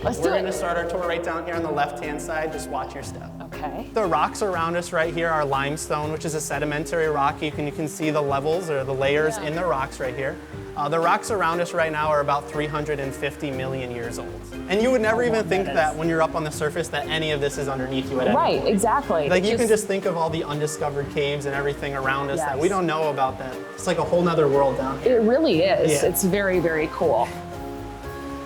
Let's do it. We're gonna start our tour right down here on the left-hand side. Just watch your step. Okay. The rocks around us right here are limestone, which is a sedimentary rock. You can see the levels or the layers in the rocks right here. The rocks around us right now are about 350 million years old. And you would never even think that when you're up on the surface that any of this is underneath you at any Right, point. exactly. Like you can just think of all the undiscovered caves and everything around us that we don't know about that. It's like a whole nother world down here. It really is. Yeah. It's very, very cool.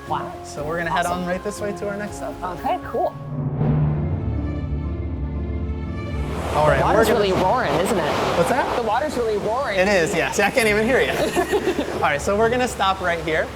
Wow. So we're gonna head on right this way to our next stop. Okay, cool. All right, The water's really roaring, isn't it? What's that? The water's really roaring. It is, yeah. See, I can't even hear you. All right, so we're gonna stop right here.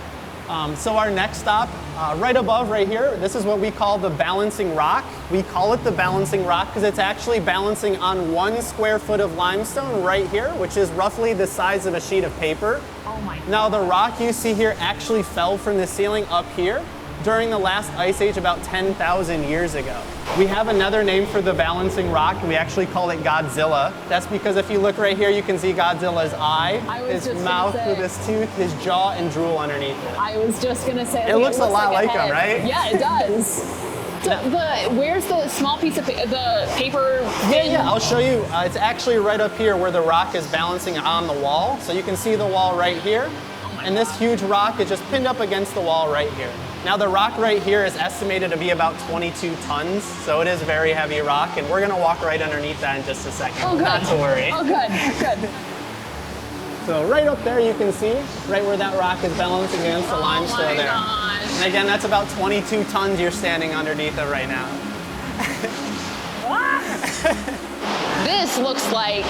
So our next stop, right above right here, this is what we call the balancing rock. We call it the balancing rock because it's actually balancing on 1 square foot of limestone right here, which is roughly the size of a sheet of paper. Oh my God. Now the rock you see here actually fell from the ceiling up here during the last ice age about 10,000 years ago. We have another name for the balancing rock. We actually call it Godzilla. That's because if you look right here, you can see Godzilla's eye, his mouth with his tooth, his jaw, and drool underneath it. I was just gonna say. It looks a lot like him, right? Yeah, it does. So where's the small piece of the paper? Yeah, I'll show you. It's actually right up here where the rock is balancing on the wall. So you can see the wall right here. And this huge rock is just pinned up against the wall right here. Now the rock right here is estimated to be about 22 tons, so it is very heavy rock, and we're gonna walk right underneath that in just a second. Oh, good. Not to worry. Oh, good, good. So right up there you can see, right where that rock is balanced against the limestone there. Gosh. And again, that's about 22 tons you're standing underneath it right now. This looks like,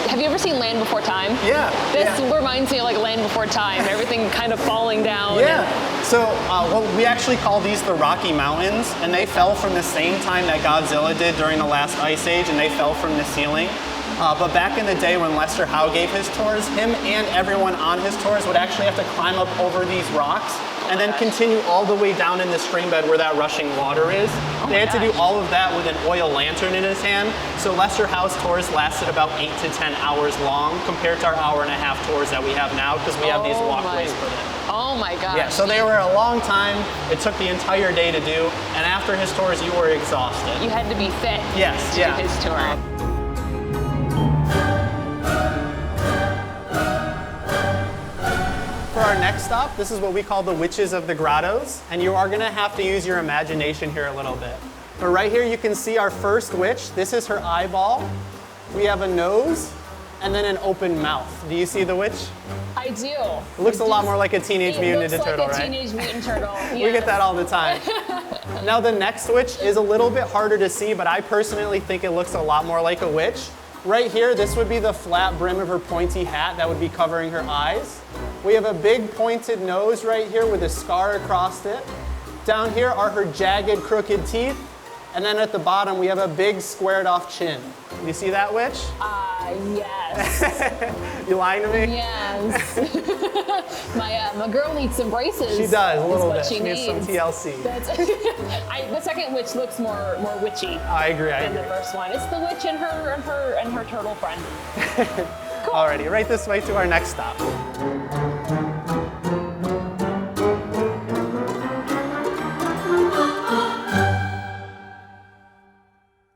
have you ever seen Land Before Time? Yeah. This reminds me of like Land Before Time, everything kind of falling down. Yeah. So we actually call these the Rocky Mountains, and they fell from the same time that Godzilla did during the last ice age, and they fell from the ceiling. But back in the day when Lester Howe gave his tours, him and everyone on his tours would actually have to climb up over these rocks and then continue all the way down in the stream bed where that rushing water is. They had to do all of that with an oil lantern in his hand. So Lester Howe's tours lasted about 8 to 10 hours long compared to our hour-and-a-half tours that we have now because we have these walkways put in. Oh my gosh. Yeah, so they were a long time. It took the entire day to do. And after his tours, you were exhausted. You had to be fit to do his tour. For our next stop, this is what we call the Witches of the Grottos, and you are gonna have to use your imagination here a little bit. But right here you can see our first witch. This is her eyeball. We have a nose, and then an open mouth. Do you see the witch? I do. It looks a lot more like a Teenage Mutant Ninja Turtle, right? Teenage Mutant Turtle. We get that all the time. Now the next witch is a little bit harder to see, but I personally think it looks a lot more like a witch. Right here, this would be the flat brim of her pointy hat that would be covering her eyes. We have a big pointed nose right here with a scar across it. Down here are her jagged, crooked teeth. And then at the bottom, we have a big squared off chin. You see that, witch? Yes. You lying to me? Yes. my girl needs some braces. She does, a little bit. She needs some TLC. The second witch looks more witchy. I agree, than the first one. It's the witch and her turtle friend. Cool. Alrighty, right this way to our next stop.